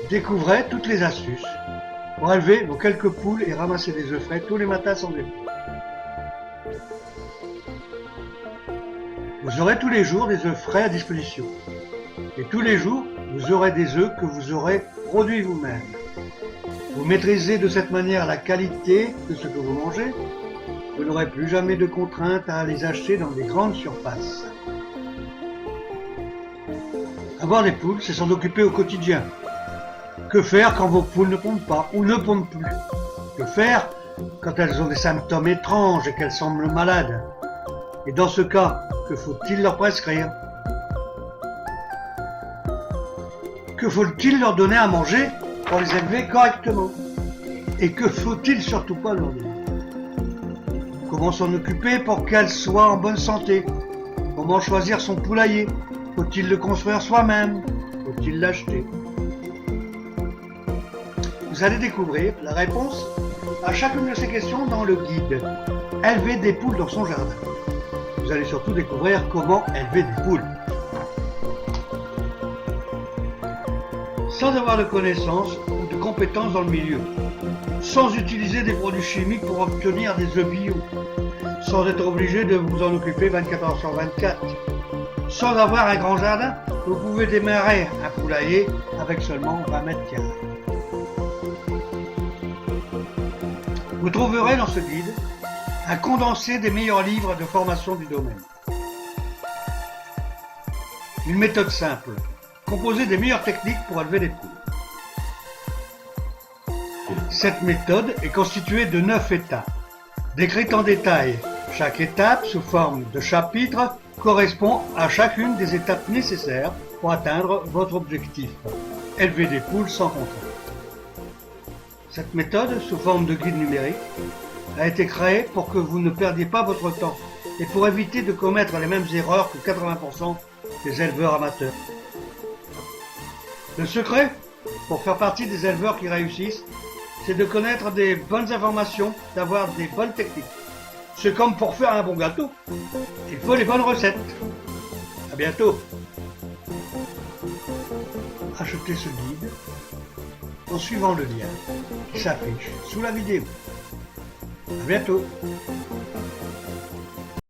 Découvrez toutes les astuces pour élever vos quelques poules et ramasser des œufs frais tous les matins sans défaut. Vous aurez tous les jours des œufs frais à disposition. Et tous les jours, vous aurez des œufs que vous aurez produits vous-même. Vous maîtrisez de cette manière la qualité de ce que vous mangez. Vous n'aurez plus jamais de contrainte à les acheter dans des grandes surfaces. Avoir des poules, c'est s'en occuper au quotidien. Que faire quand vos poules ne pondent pas ou ne pondent plus? Que faire quand elles ont des symptômes étranges et qu'elles semblent malades? Et dans ce cas, que faut-il leur prescrire? Que faut-il leur donner à manger pour les élever correctement? Et que faut-il surtout pas leur donner? Comment s'en occuper pour qu'elles soient en bonne santé? Comment choisir son poulailler? Faut-il le construire soi-même? Faut-il l'acheter? Vous allez découvrir la réponse à chacune de ces questions dans le guide « Élever des poules dans son jardin ». Vous allez surtout découvrir comment élever des poules. Sans avoir de connaissances ou de compétences dans le milieu, sans utiliser des produits chimiques pour obtenir des œufs bio, sans être obligé de vous en occuper 24 heures sur 24, sans avoir un grand jardin, vous pouvez démarrer un poulailler avec seulement 20 mètres carrés. Vous trouverez dans ce guide un condensé des meilleurs livres de formation du domaine. Une méthode simple, composée des meilleures techniques pour élever les poules. Cette méthode est constituée de 9 étapes, décrites en détail. Chaque étape, sous forme de chapitre, correspond à chacune des étapes nécessaires pour atteindre votre objectif, élever des poules sans contrainte. Cette méthode, sous forme de guide numérique, a été créée pour que vous ne perdiez pas votre temps et pour éviter de commettre les mêmes erreurs que 80% des éleveurs amateurs. Le secret, pour faire partie des éleveurs qui réussissent, c'est de connaître des bonnes informations, d'avoir des bonnes techniques. C'est comme pour faire un bon gâteau, il faut les bonnes recettes. À bientôt. Achetez ce guide en suivant le lien qui s'affiche sous la vidéo. À bientôt.